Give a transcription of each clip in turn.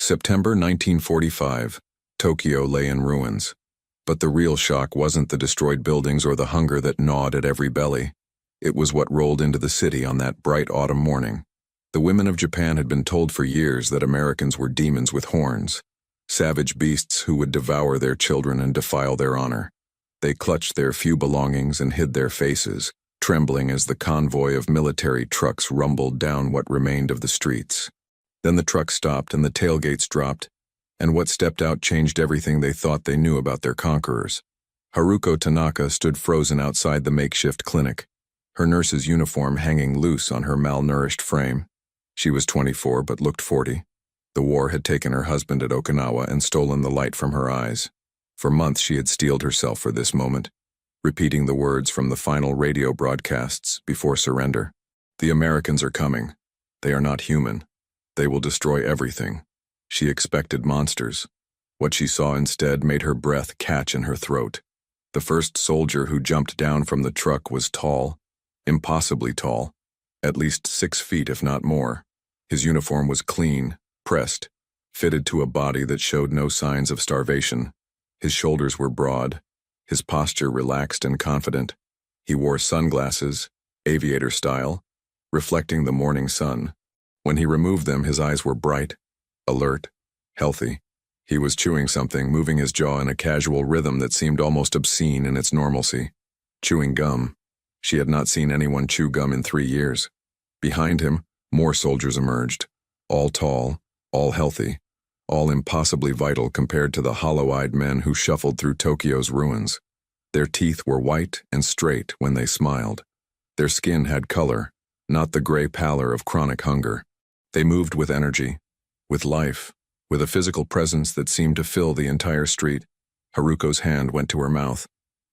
September 1945. Tokyo lay in ruins. But the real shock wasn't the destroyed buildings or the hunger that gnawed at every belly. It was what rolled into the city on that bright autumn morning. The women of Japan had been told for years that Americans were demons with horns, savage beasts who would devour their children and defile their honor. They clutched their few belongings and hid their faces, trembling as the convoy of military trucks rumbled down what remained of the streets. Then the truck stopped and the tailgates dropped, and what stepped out changed everything they thought they knew about their conquerors. Haruko Tanaka stood frozen outside the makeshift clinic, her nurse's uniform hanging loose on her malnourished frame. She was 24 but looked 40. The war had taken her husband at Okinawa and stolen the light from her eyes. For months she had steeled herself for this moment, repeating the words from the final radio broadcasts before surrender. The Americans are coming. They are not human. They will destroy everything. She expected monsters. What she saw instead made her breath catch in her throat. The first soldier who jumped down from the truck was tall, impossibly tall, at least 6 feet if not more. His uniform was clean, pressed, fitted to a body that showed no signs of starvation. His shoulders were broad, his posture relaxed and confident. He wore sunglasses, aviator style, reflecting the morning sun. When he removed them, his eyes were bright, alert, healthy. He was chewing something, moving his jaw in a casual rhythm that seemed almost obscene in its normalcy. Chewing gum. She had not seen anyone chew gum in 3 years. Behind him, more soldiers emerged, all tall, all healthy, all impossibly vital compared to the hollow-eyed men who shuffled through Tokyo's ruins. Their teeth were white and straight when they smiled. Their skin had color, not the gray pallor of chronic hunger. They moved with energy, with life, with a physical presence that seemed to fill the entire street. Haruko's hand went to her mouth.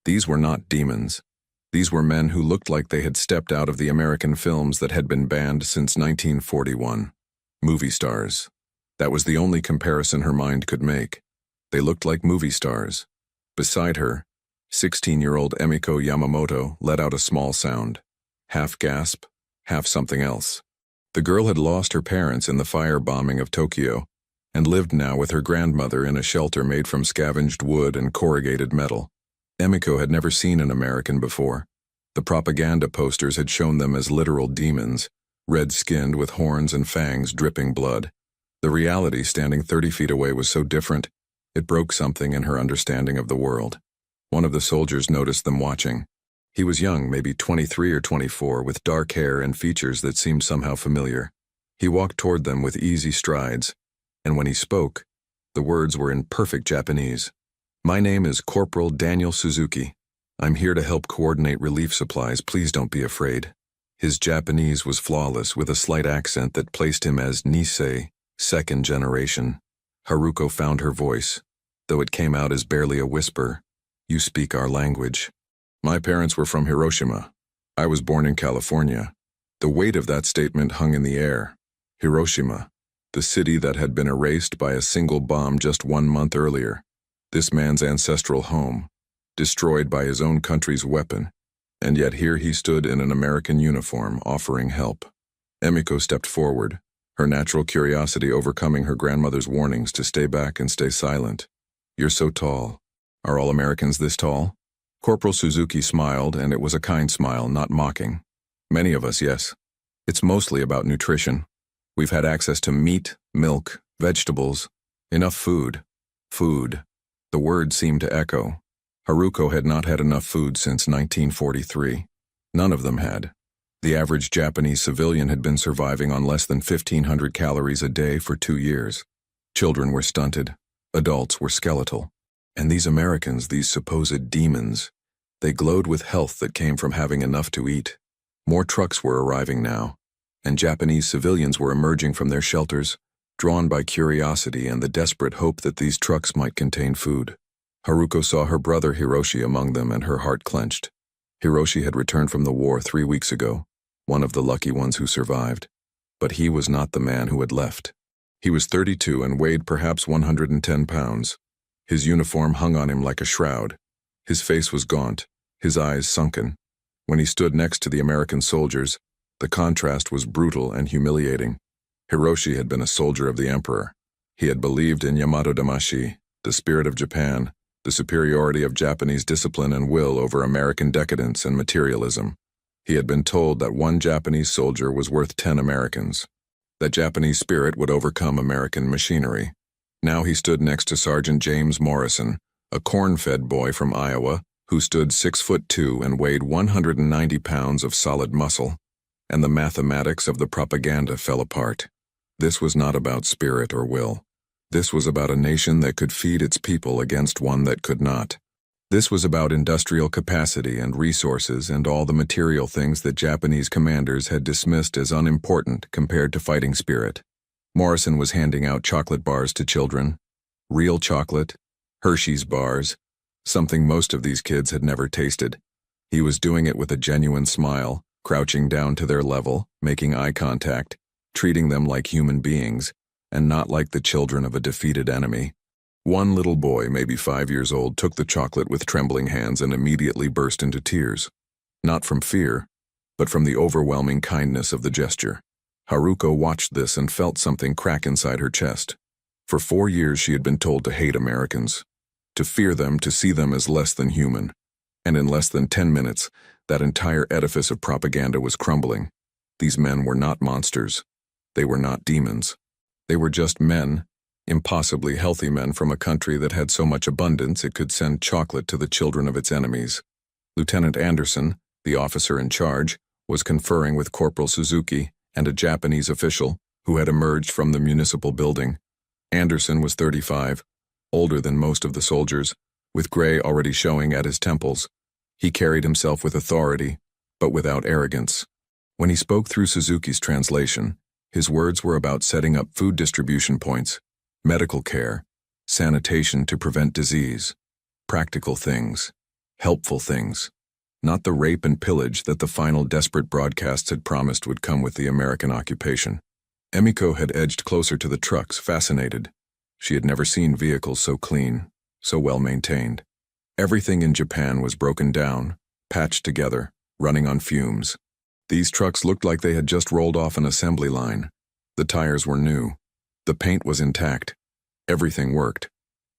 These were not demons. These were men who looked like they had stepped out of the American films that had been banned since 1941. Movie stars. That was the only comparison her mind could make. They looked like movie stars. Beside her, 16-year-old Emiko Yamamoto let out a small sound. Half gasp, half something else. The girl had lost her parents in the firebombing of Tokyo and lived now with her grandmother in a shelter made from scavenged wood and corrugated metal. Emiko had never seen an American before. The propaganda posters had shown them as literal demons, red-skinned with horns and fangs dripping blood. The reality standing 30 feet away was so different, it broke something in her understanding of the world. One of the soldiers noticed them watching. He was young, maybe 23 or 24, with dark hair and features that seemed somehow familiar. He walked toward them with easy strides, and when he spoke, the words were in perfect Japanese. "My name is Corporal Daniel Suzuki. I'm here to help coordinate relief supplies. Please don't be afraid." His Japanese was flawless, with a slight accent that placed him as Nisei, second generation. Haruko found her voice, though it came out as barely a whisper. "You speak our language." "My parents were from Hiroshima. I was born in California." The weight of that statement hung in the air. Hiroshima, the city that had been erased by a single bomb just 1 month earlier. This man's ancestral home, destroyed by his own country's weapon, and yet here he stood in an American uniform offering help. Emiko stepped forward, her natural curiosity overcoming her grandmother's warnings to stay back and stay silent. "You're so tall. Are all Americans this tall?" Corporal Suzuki smiled, and it was a kind smile, not mocking. "Many of us, yes. It's mostly about nutrition. We've had access to meat, milk, vegetables, enough food. Food." The word seemed to echo. Haruko had not had enough food since 1943. None of them had. The average Japanese civilian had been surviving on less than 1,500 calories a day for 2 years. Children were stunted. Adults were skeletal. And these Americans, these supposed demons, they glowed with health that came from having enough to eat. More trucks were arriving now, and Japanese civilians were emerging from their shelters, drawn by curiosity and the desperate hope that these trucks might contain food. Haruko saw her brother Hiroshi among them, and her heart clenched. Hiroshi had returned from the war 3 weeks ago, one of the lucky ones who survived. But he was not the man who had left. He was 32 and weighed perhaps 110 pounds. His uniform hung on him like a shroud. His face was gaunt, his eyes sunken. When he stood next to the American soldiers, the contrast was brutal and humiliating. Hiroshi had been a soldier of the emperor, He had believed in Yamato Damashi, the spirit of Japan, the superiority of Japanese discipline and will over American decadence and materialism. He had been told that one Japanese soldier was worth 10 Americans, that Japanese spirit would overcome American machinery. Now he stood next to Sergeant James Morrison, a corn-fed boy from Iowa who stood 6'2" and weighed 190 pounds of solid muscle, and the mathematics of the propaganda fell apart. This was not about spirit or will. This was about a nation that could feed its people against one that could not. This was about industrial capacity and resources and all the material things that Japanese commanders had dismissed as unimportant compared to fighting spirit. Morrison was handing out chocolate bars to children. Real chocolate, Hershey's bars, something most of these kids had never tasted. He was doing it with a genuine smile, crouching down to their level, making eye contact, treating them like human beings, and not like the children of a defeated enemy. One little boy, maybe 5 years old, took the chocolate with trembling hands and immediately burst into tears. Not from fear, but from the overwhelming kindness of the gesture. Haruko watched this and felt something crack inside her chest. For 4 years she had been told to hate Americans, to fear them, to see them as less than human. And in less than 10 minutes, that entire edifice of propaganda was crumbling. These men were not monsters. They were not demons. They were just men, impossibly healthy men from a country that had so much abundance it could send chocolate to the children of its enemies. Lieutenant Anderson, the officer in charge, was conferring with Corporal Suzuki and a Japanese official who had emerged from the municipal building. Anderson was 35, older than most of the soldiers, with gray already showing at his temples. He carried himself with authority, but without arrogance. When he spoke through Suzuki's translation, his words were about setting up food distribution points, medical care, sanitation to prevent disease, practical things, helpful things, not the rape and pillage that the final desperate broadcasts had promised would come with the American occupation. Emiko had edged closer to the trucks, fascinated. She had never seen vehicles so clean, so well maintained. Everything in Japan was broken down, patched together, running on fumes. These trucks looked like they had just rolled off an assembly line. The tires were new. The paint was intact. Everything worked.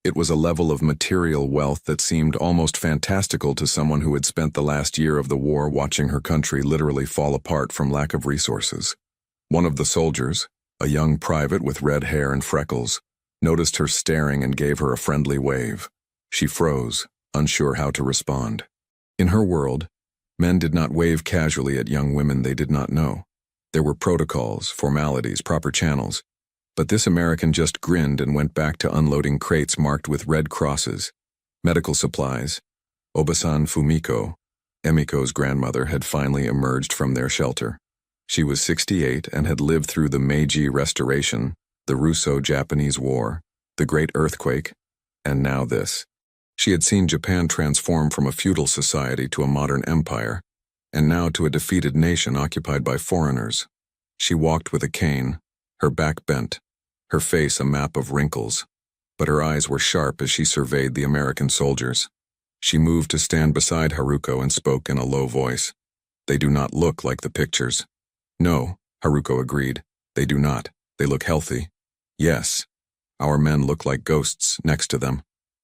It was a level of material wealth that seemed almost fantastical to someone who had spent the last year of the war watching her country literally fall apart from lack of resources. One of the soldiers, a young private with red hair and freckles, noticed her staring and gave her a friendly wave. She froze, unsure how to respond. In her world, men did not wave casually at young women they did not know. There were protocols, formalities, proper channels. But this American just grinned and went back to unloading crates marked with red crosses. Medical supplies. Obasan Fumiko, Emiko's grandmother, had finally emerged from their shelter. She was 68 and had lived through the Meiji Restoration, the Russo-Japanese War, the Great Earthquake, and now this. She had seen Japan transform from a feudal society to a modern empire, and now to a defeated nation occupied by foreigners. She walked with a cane, her back bent, her face a map of wrinkles, but her eyes were sharp as she surveyed the American soldiers. She moved to stand beside Haruko and spoke in a low voice. "They do not look like the pictures." "No," Haruko agreed. "They do not. They look healthy." "Yes. Our men look like ghosts next to them."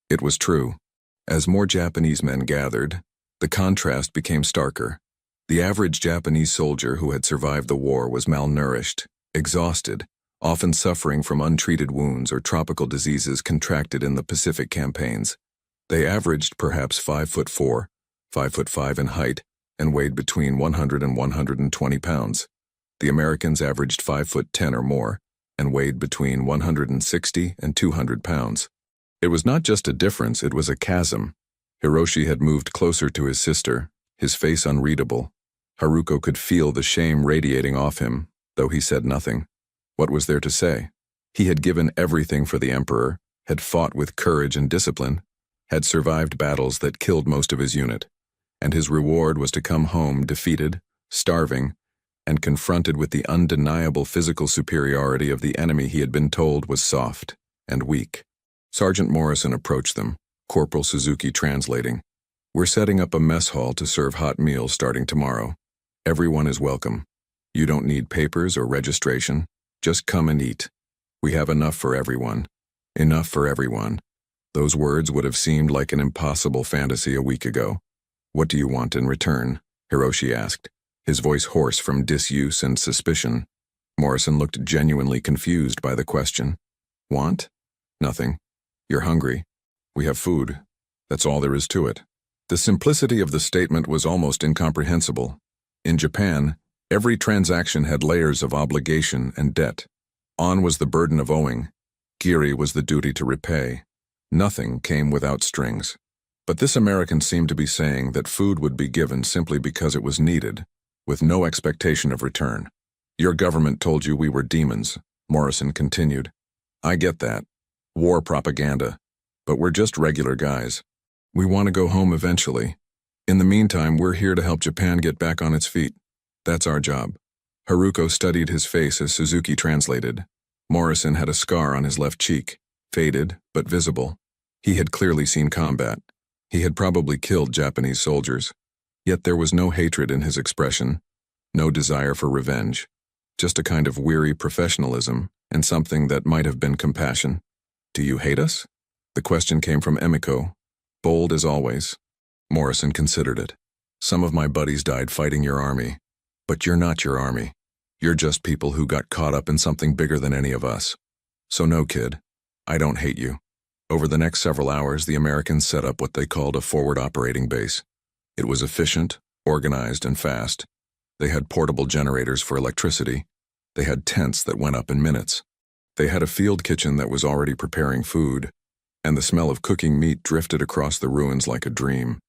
It was true. As more Japanese men gathered, the contrast became starker. The average Japanese soldier who had survived the war was malnourished, exhausted, often suffering from untreated wounds or tropical diseases contracted in the Pacific campaigns. They averaged perhaps 5'4", 5'5" in height, and weighed between 100 and 120 pounds. The Americans averaged 5'10" or more, and weighed between 160 and 200 pounds. It was not just a difference, it was a chasm. Hiroshi had moved closer to his sister, his face unreadable. Haruko could feel the shame radiating off him, though he said nothing. What was there to say? He had given everything for the emperor, had fought with courage and discipline, had survived battles that killed most of his unit, and his reward was to come home defeated, starving, and confronted with the undeniable physical superiority of the enemy he had been told was soft and weak. Sergeant Morrison approached them, Corporal Suzuki translating. "We're setting up a mess hall to serve hot meals starting tomorrow. Everyone is welcome. You don't need papers or registration. Just come and eat." We have enough for everyone. Enough for everyone. Those words would have seemed like an impossible fantasy a week ago. What do you want in return? Hiroshi asked, his voice hoarse from disuse and suspicion. Morrison looked genuinely confused by the question. Want? Nothing. You're hungry. We have food. That's all there is to it. The simplicity of the statement was almost incomprehensible. In Japan, every transaction had layers of obligation and debt. On was the burden of owing. Giri was the duty to repay. Nothing came without strings. But this American seemed to be saying that food would be given simply because it was needed, with no expectation of return. Your government told you we were demons, Morrison continued. I get that. War propaganda. But we're just regular guys. We want to go home eventually. In the meantime, we're here to help Japan get back on its feet. That's our job. Haruko studied his face as Suzuki translated. Morrison had a scar on his left cheek, faded but visible. He had clearly seen combat. He had probably killed Japanese soldiers. Yet there was no hatred in his expression, no desire for revenge, just a kind of weary professionalism and something that might have been compassion. Do you hate us? The question came from Emiko, bold as always. Morrison considered it. Some of my buddies died fighting your army, but you're not your army. You're just people who got caught up in something bigger than any of us. So no, kid, I don't hate you. Over the next several hours, the Americans set up what they called a forward operating base. It was efficient, organized, and fast. They had portable generators for electricity. They had tents that went up in minutes. They had a field kitchen that was already preparing food, and the smell of cooking meat drifted across the ruins like a dream.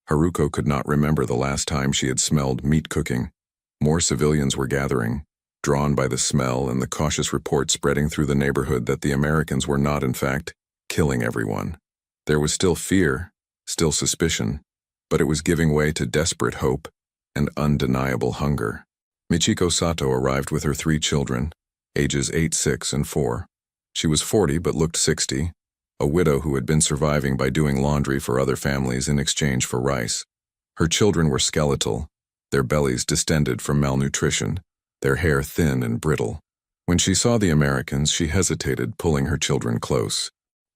Haruko could not remember the last time she had smelled meat cooking. More civilians were gathering, drawn by the smell and the cautious report spreading through the neighborhood that the Americans were not, in fact, killing everyone. There was still fear, still suspicion, but it was giving way to desperate hope and undeniable hunger. Michiko Sato arrived with her 3 children, ages 8, 6, and 4. She was 40 but looked 60, a widow who had been surviving by doing laundry for other families in exchange for rice. Her children were skeletal, their bellies distended from malnutrition, their hair thin and brittle. When she saw the Americans, she hesitated, pulling her children close.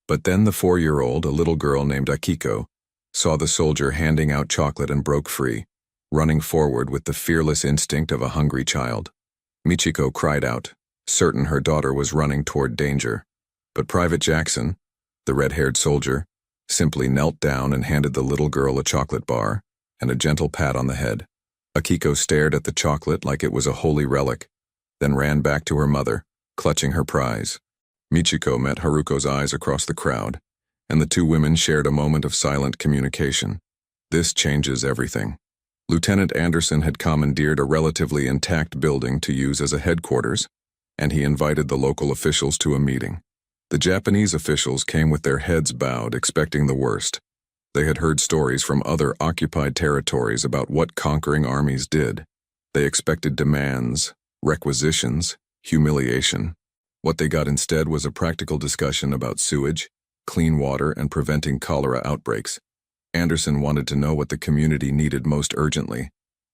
But then the 4-year-old, a little girl named Akiko, saw the soldier handing out chocolate and broke free, running forward with the fearless instinct of a hungry child. Michiko cried out, certain her daughter was running toward danger. But Private Jackson, the red-haired soldier, simply knelt down and handed the little girl a chocolate bar and a gentle pat on the head. Akiko stared at the chocolate like it was a holy relic, then ran back to her mother, clutching her prize. Michiko met Haruko's eyes across the crowd, and the 2 women shared a moment of silent communication. This changes everything. Lieutenant Anderson had commandeered a relatively intact building to use as a headquarters, and he invited the local officials to a meeting. The Japanese officials came with their heads bowed, expecting the worst. They had heard stories from other occupied territories about what conquering armies did. They expected demands, requisitions, humiliation. What they got instead was a practical discussion about sewage, clean water, and preventing cholera outbreaks. Anderson wanted to know what the community needed most urgently.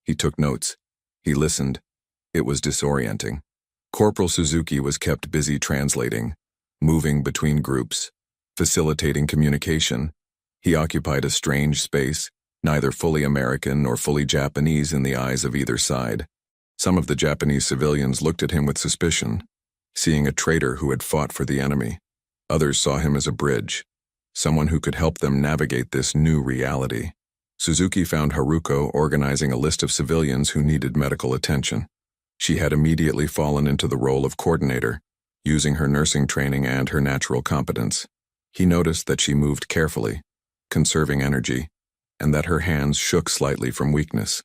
He took notes. He listened. It was disorienting. Corporal Suzuki was kept busy translating, moving between groups, facilitating communication. He occupied a strange space, neither fully American nor fully Japanese in the eyes of either side. Some of the Japanese civilians looked at him with suspicion, seeing a traitor who had fought for the enemy. Others saw him as a bridge, someone who could help them navigate this new reality. Suzuki found Haruko organizing a list of civilians who needed medical attention. She had immediately fallen into the role of coordinator, using her nursing training and her natural competence. He noticed that she moved carefully, conserving energy, and that her hands shook slightly from weakness.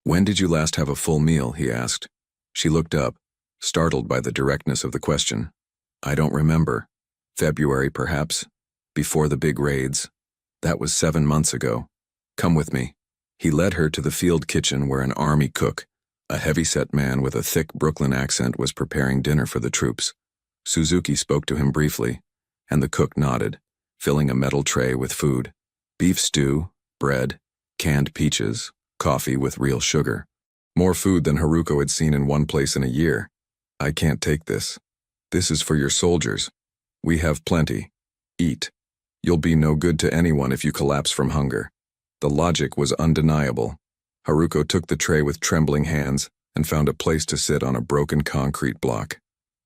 When did you last have a full meal? He asked. She looked up, startled by the directness of the question. I don't remember. February, perhaps. Before the big raids. That was 7 months ago. Come with me. He led her to the field kitchen where an army cook, a heavy-set man with a thick Brooklyn accent, was preparing dinner for the troops. Suzuki spoke to him briefly, and the cook nodded, filling a metal tray with food. Beef stew, bread, canned peaches, coffee with real sugar. More food than Haruko had seen in one place in a year. I can't take this. This is for your soldiers. We have plenty. Eat. You'll be no good to anyone if you collapse from hunger. The logic was undeniable. Haruko took the tray with trembling hands and found a place to sit on a broken concrete block.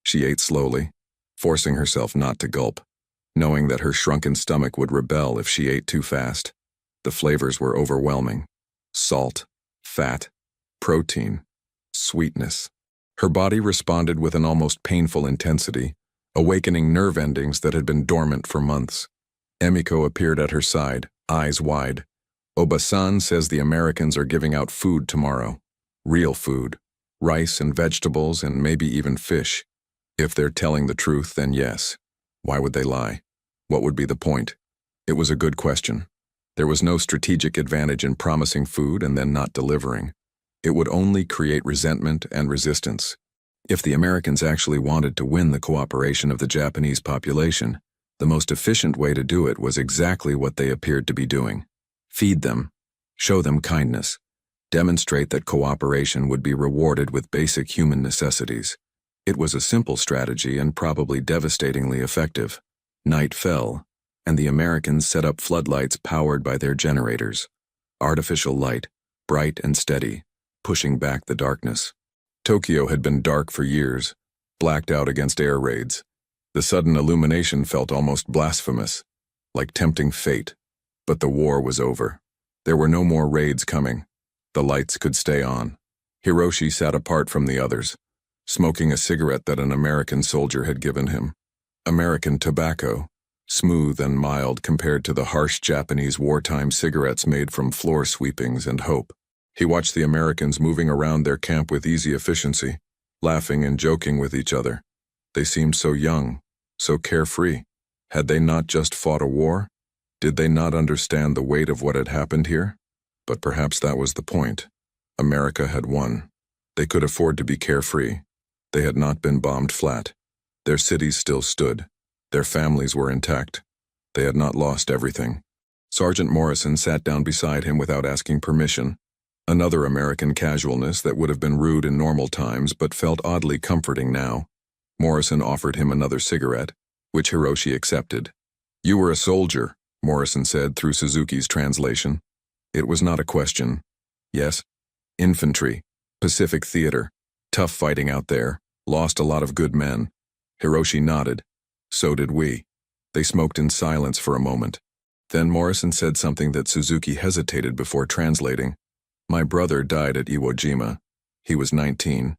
She ate slowly, forcing herself not to gulp, knowing that her shrunken stomach would rebel if she ate too fast. The flavors were overwhelming. Salt, fat, protein, sweetness. Her body responded with an almost painful intensity, awakening nerve endings that had been dormant for months. Emiko appeared at her side, eyes wide. Oba-san says the Americans are giving out food tomorrow. Real food. Rice and vegetables and maybe even fish. If they're telling the truth, then yes. Why would they lie? What would be the point? It was a good question. There was no strategic advantage in promising food and then not delivering. It would only create resentment and resistance. If the Americans actually wanted to win the cooperation of the Japanese population, the most efficient way to do it was exactly what they appeared to be doing. Feed them. Show them kindness. Demonstrate that cooperation would be rewarded with basic human necessities. It was a simple strategy and probably devastatingly effective. Night fell, and the Americans set up floodlights powered by their generators. Artificial light, bright and steady, pushing back the darkness. Tokyo had been dark for years, blacked out against air raids. The sudden illumination felt almost blasphemous, like tempting fate. But the war was over. There were no more raids coming. The lights could stay on. Hiroshi sat apart from the others, smoking a cigarette that an American soldier had given him. American tobacco, smooth and mild compared to the harsh Japanese wartime cigarettes made from floor sweepings and hope. He watched the Americans moving around their camp with easy efficiency, laughing and joking with each other. They seemed so young, so carefree. Had they not just fought a war? Did they not understand the weight of what had happened here? But perhaps that was the point. America had won. They could afford to be carefree. They had not been bombed flat. Their cities still stood. Their families were intact. They had not lost everything. Sergeant Morrison sat down beside him without asking permission. Another American casualness that would have been rude in normal times but felt oddly comforting now. Morrison offered him another cigarette, which Hiroshi accepted. "You were a soldier," Morrison said through Suzuki's translation. It was not a question. Yes. Infantry. Pacific Theater. Tough fighting out there. Lost a lot of good men. Hiroshi nodded. So did we. They smoked in silence for a moment. Then Morrison said something that Suzuki hesitated before translating. "My brother died at Iwo Jima. He was 19.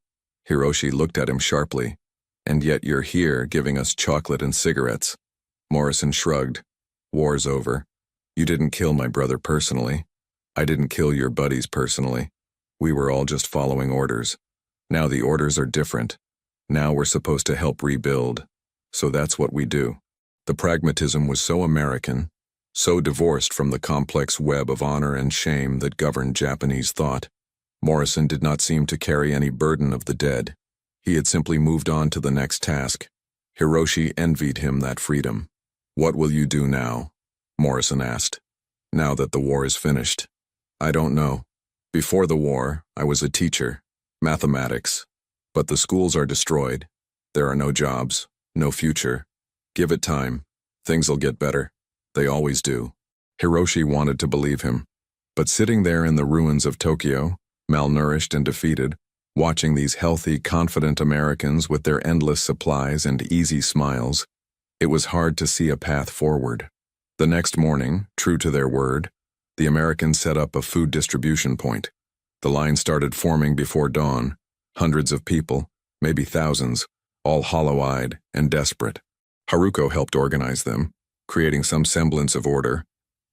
Hiroshi looked at him sharply. "And yet you're here giving us chocolate and cigarettes." Morrison shrugged. "War's over. You didn't kill my brother personally. I didn't kill your buddies personally. We were all just following orders. Now the orders are different. Now we're supposed to help rebuild. So that's what we do." The pragmatism was so American, so divorced from the complex web of honor and shame that governed Japanese thought. Morrison did not seem to carry any burden of the dead. He had simply moved on to the next task. Hiroshi envied him that freedom. "What will you do now?" Morrison asked. "Now that the war is finished?" "I don't know. Before the war, I was a teacher, mathematics. But the schools are destroyed. There are no jobs, no future. Give it time. Things'll get better. They always do." Hiroshi wanted to believe him. But sitting there in the ruins of Tokyo, malnourished and defeated, watching these healthy, confident Americans with their endless supplies and easy smiles, it was hard to see a path forward. The next morning, true to their word, the Americans set up a food distribution point. The line started forming before dawn. Hundreds of people, maybe thousands, all hollow-eyed and desperate. Haruko helped organize them, creating some semblance of order,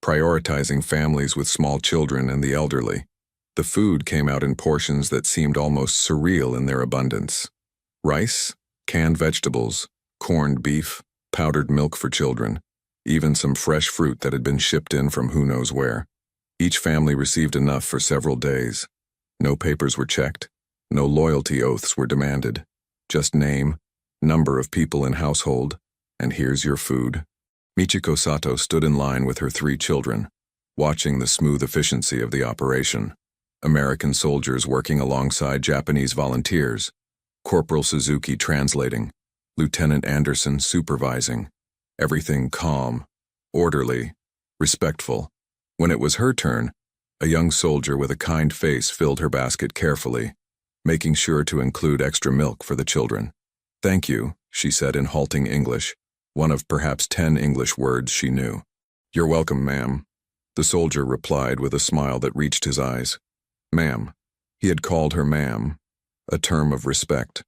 prioritizing families with small children and the elderly. The food came out in portions that seemed almost surreal in their abundance. Rice, canned vegetables, corned beef, powdered milk for children, even some fresh fruit that had been shipped in from who knows where. Each family received enough for several days. No papers were checked. No loyalty oaths were demanded. Just name, number of people in household, and here's your food. Michiko Sato stood in line with her 3 children, watching the smooth efficiency of the operation. American soldiers working alongside Japanese volunteers. Corporal Suzuki translating. Lieutenant Anderson supervising. Everything calm, orderly, respectful. When it was her turn, a young soldier with a kind face filled her basket carefully, making sure to include extra milk for the children. "Thank you," she said in halting English, one of perhaps 10 English words she knew. "You're welcome, ma'am," the soldier replied with a smile that reached his eyes. Ma'am. He had called her ma'am, a term of respect.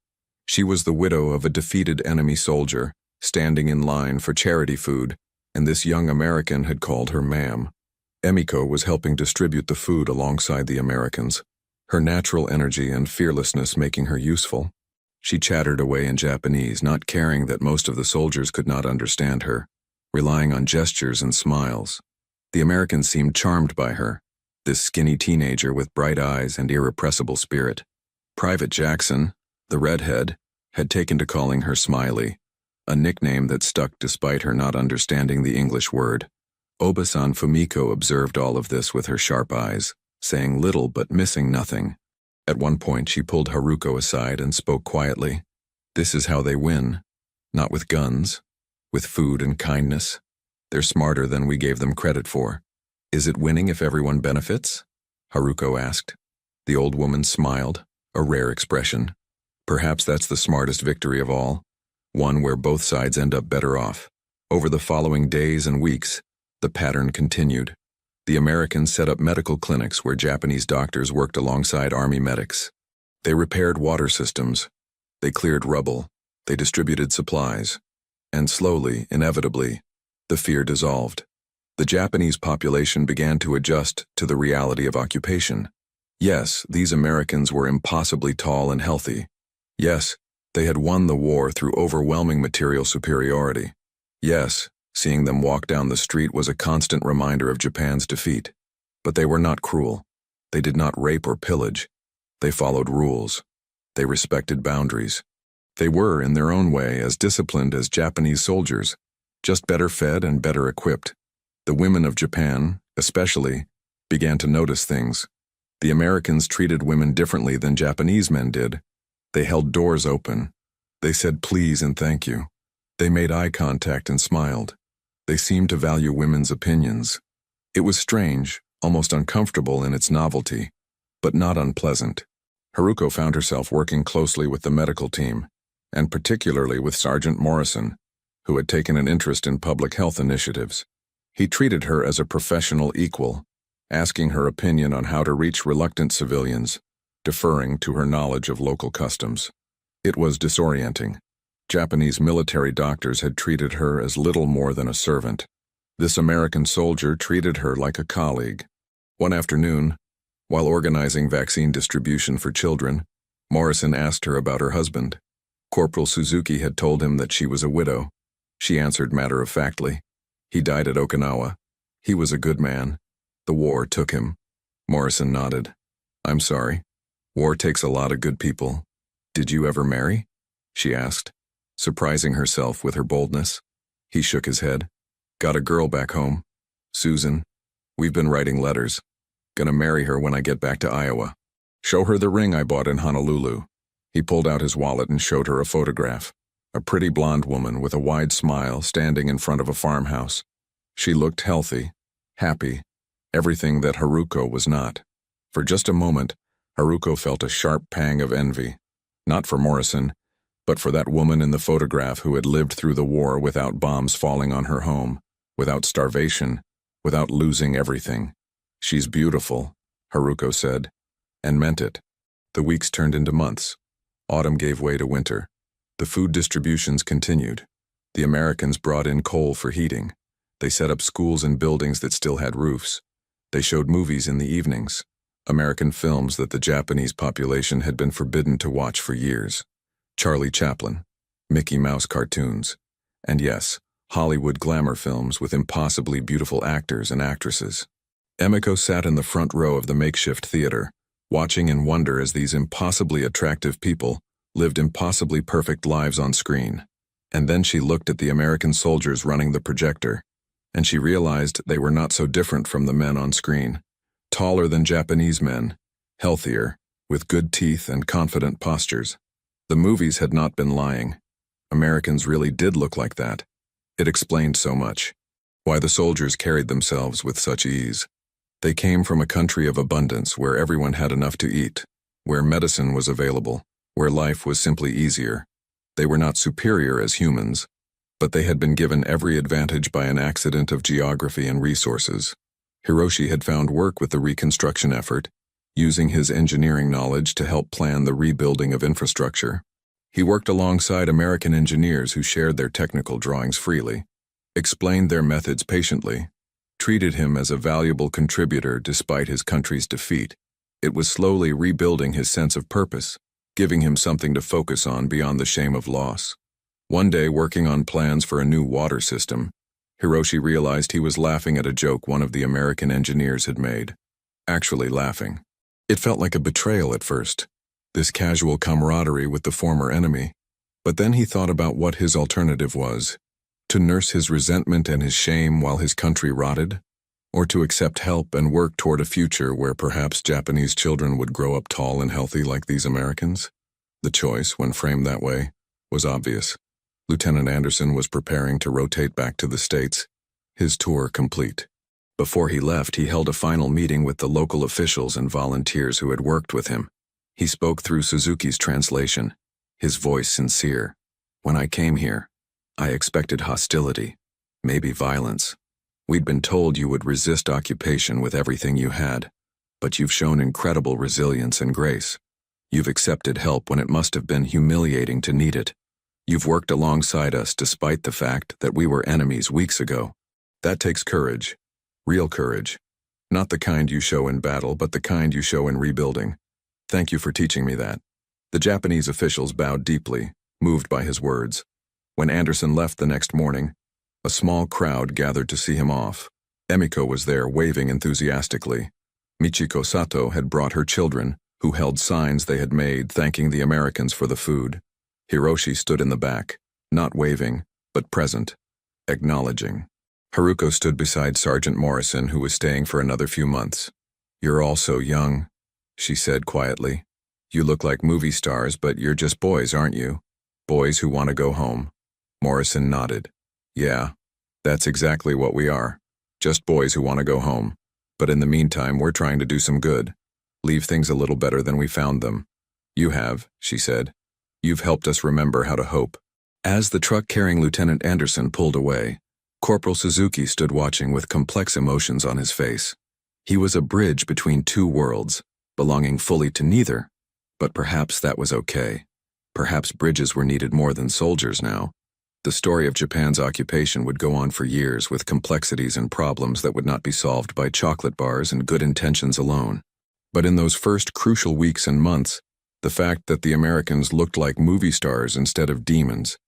She was the widow of a defeated enemy soldier, standing in line for charity food, and this young American had called her ma'am. Emiko was helping distribute the food alongside the Americans, her natural energy and fearlessness making her useful. She chattered away in Japanese, not caring that most of the soldiers could not understand her, relying on gestures and smiles. The Americans seemed charmed by her, this skinny teenager with bright eyes and irrepressible spirit. Private Jackson, the redhead, had taken to calling her Smiley, a nickname that stuck despite her not understanding the English word. Obasan Fumiko observed all of this with her sharp eyes, saying little but missing nothing. At one point she pulled Haruko aside and spoke quietly. "This is how they win. Not with guns, with food and kindness. They're smarter than we gave them credit for." "Is it winning if everyone benefits?" Haruko asked. The old woman smiled, a rare expression. "Perhaps that's the smartest victory of all, one where both sides end up better off." Over the following days and weeks, the pattern continued. The Americans set up medical clinics where Japanese doctors worked alongside army medics. They repaired water systems. They cleared rubble. They distributed supplies. And slowly, inevitably, the fear dissolved. The Japanese population began to adjust to the reality of occupation. Yes, these Americans were impossibly tall and healthy. Yes, they had won the war through overwhelming material superiority. Yes, seeing them walk down the street was a constant reminder of Japan's defeat. But they were not cruel. They did not rape or pillage. They followed rules. They respected boundaries. They were, in their own way, as disciplined as Japanese soldiers, just better fed and better equipped. The women of Japan, especially, began to notice things. The Americans treated women differently than Japanese men did. They held doors open. They said please and thank you. They made eye contact and smiled. They seemed to value women's opinions. It was strange, almost uncomfortable in its novelty, but not unpleasant. Haruko found herself working closely with the medical team, and particularly with Sergeant Morrison, who had taken an interest in public health initiatives. He treated her as a professional equal, asking her opinion on how to reach reluctant civilians, deferring to her knowledge of local customs. It was disorienting. Japanese military doctors had treated her as little more than a servant. This American soldier treated her like a colleague. One afternoon, while organizing vaccine distribution for children, Morrison asked her about her husband. Corporal Suzuki had told him that she was a widow. She answered matter-of-factly. "He died at Okinawa. He was a good man. The war took him." Morrison nodded. "I'm sorry. War takes a lot of good people. Did you ever marry?" she asked, surprising herself with her boldness. He shook his head. "Got a girl back home. Susan. We've been writing letters. Gonna marry her when I get back to Iowa. Show her the ring I bought in Honolulu." He pulled out his wallet and showed her a photograph. A pretty blonde woman with a wide smile standing in front of a farmhouse. She looked healthy, happy, everything that Haruko was not. For just a moment, Haruko felt a sharp pang of envy. Not for Morrison, but for that woman in the photograph who had lived through the war without bombs falling on her home, without starvation, without losing everything. "She's beautiful," Haruko said, and meant it. The weeks turned into months. Autumn gave way to winter. The food distributions continued. The Americans brought in coal for heating. They set up schools and buildings that still had roofs. They showed movies in the evenings, American films that the Japanese population had been forbidden to watch for years. Charlie Chaplin, Mickey Mouse cartoons, and yes, Hollywood glamour films with impossibly beautiful actors and actresses. Emiko sat in the front row of the makeshift theater, watching in wonder as these impossibly attractive people lived impossibly perfect lives on screen. And then she looked at the American soldiers running the projector, and she realized they were not so different from the men on screen. Taller than Japanese men, healthier, with good teeth and confident postures. The movies had not been lying. Americans really did look like that. It explained so much. Why the soldiers carried themselves with such ease. They came from a country of abundance where everyone had enough to eat, where medicine was available, where life was simply easier. They were not superior as humans, but they had been given every advantage by an accident of geography and resources. Hiroshi had found work with the reconstruction effort, using his engineering knowledge to help plan the rebuilding of infrastructure. He worked alongside American engineers who shared their technical drawings freely, explained their methods patiently, treated him as a valuable contributor despite his country's defeat. It was slowly rebuilding his sense of purpose, giving him something to focus on beyond the shame of loss. One day, working on plans for a new water system, Hiroshi realized he was laughing at a joke one of the American engineers had made. Actually laughing. It felt like a betrayal at first, this casual camaraderie with the former enemy. But then he thought about what his alternative was: to nurse his resentment and his shame while his country rotted, or to accept help and work toward a future where perhaps Japanese children would grow up tall and healthy like these Americans. The choice, when framed that way, was obvious. Lieutenant Anderson was preparing to rotate back to the States, his tour complete. Before he left, he held a final meeting with the local officials and volunteers who had worked with him. He spoke through Suzuki's translation, his voice sincere. "When I came here, I expected hostility, maybe violence. We'd been told you would resist occupation with everything you had, but you've shown incredible resilience and grace. You've accepted help when it must have been humiliating to need it. You've worked alongside us despite the fact that we were enemies weeks ago. That takes courage. Real courage. Not the kind you show in battle, but the kind you show in rebuilding. Thank you for teaching me that." The Japanese officials bowed deeply, moved by his words. When Anderson left the next morning, a small crowd gathered to see him off. Emiko was there, waving enthusiastically. Michiko Sato had brought her children, who held signs they had made thanking the Americans for the food. Hiroshi stood in the back, not waving, but present, acknowledging. Haruko stood beside Sergeant Morrison, who was staying for another few months. "You're all so young," she said quietly. "You look like movie stars, but you're just boys, aren't you? Boys who want to go home." Morrison nodded. "Yeah, that's exactly what we are. Just boys who want to go home. But in the meantime, we're trying to do some good. Leave things a little better than we found them. You have," she said. "You've helped us remember how to hope." As the truck carrying Lieutenant Anderson pulled away, Corporal Suzuki stood watching with complex emotions on his face. He was a bridge between two worlds, belonging fully to neither. But perhaps that was okay. Perhaps bridges were needed more than soldiers now. The story of Japan's occupation would go on for years with complexities and problems that would not be solved by chocolate bars and good intentions alone. But in those first crucial weeks and months, the fact that the Americans looked like movie stars instead of demons,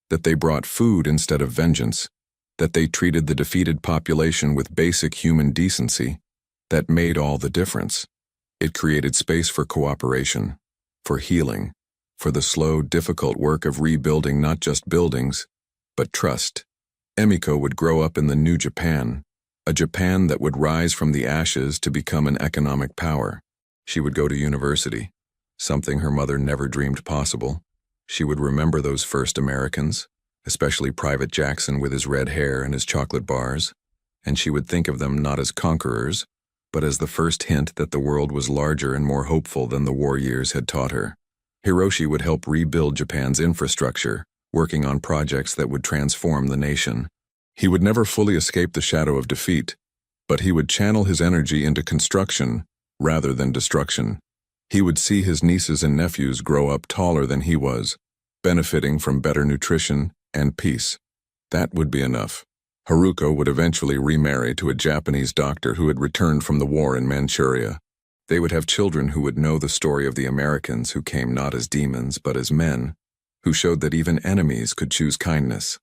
that they brought food instead of vengeance, that they treated the defeated population with basic human decency, that made all the difference. It created space for cooperation, for healing, for the slow, difficult work of rebuilding not just buildings, but trust. Emiko would grow up in the new Japan, a Japan that would rise from the ashes to become an economic power. She would go to university, something her mother never dreamed possible. She would remember those first Americans, especially Private Jackson with his red hair and his chocolate bars, and she would think of them not as conquerors, but as the first hint that the world was larger and more hopeful than the war years had taught her. Hiroshi would help rebuild Japan's infrastructure, working on projects that would transform the nation. He would never fully escape the shadow of defeat, but he would channel his energy into construction rather than destruction. He would see his nieces and nephews grow up taller than he was, benefiting from better nutrition and peace. That would be enough. Haruko would eventually remarry to a Japanese doctor who had returned from the war in Manchuria. They would have children who would know the story of the Americans who came not as demons but as men, who showed that even enemies could choose kindness.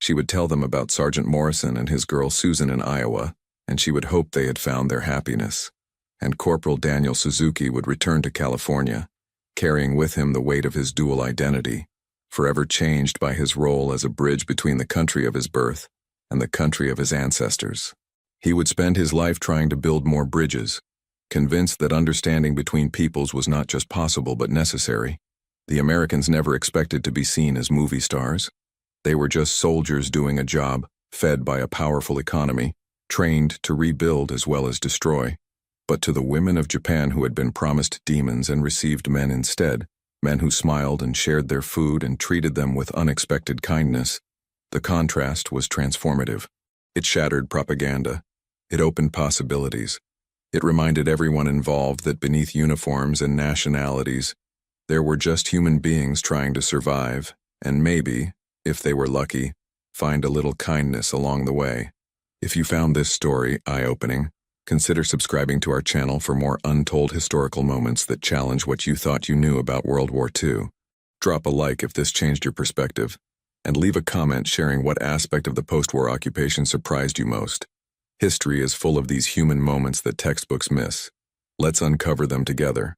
She would tell them about Sergeant Morrison and his girl Susan in Iowa, and she would hope they had found their happiness. And Corporal Daniel Suzuki would return to California, carrying with him the weight of his dual identity, forever changed by his role as a bridge between the country of his birth and the country of his ancestors. He would spend his life trying to build more bridges, convinced that understanding between peoples was not just possible but necessary. The Americans never expected to be seen as movie stars. They were just soldiers doing a job, fed by a powerful economy, trained to rebuild as well as destroy. But to the women of Japan who had been promised demons and received men instead, men who smiled and shared their food and treated them with unexpected kindness, the contrast was transformative. It shattered propaganda. It opened possibilities. It reminded everyone involved that beneath uniforms and nationalities, there were just human beings trying to survive, and maybe, if they were lucky, find a little kindness along the way. If you found this story eye-opening, consider subscribing to our channel for more untold historical moments that challenge what you thought you knew about World War II. Drop a like if this changed your perspective, and leave a comment sharing what aspect of the post-war occupation surprised you most. History is full of these human moments that textbooks miss. Let's uncover them together.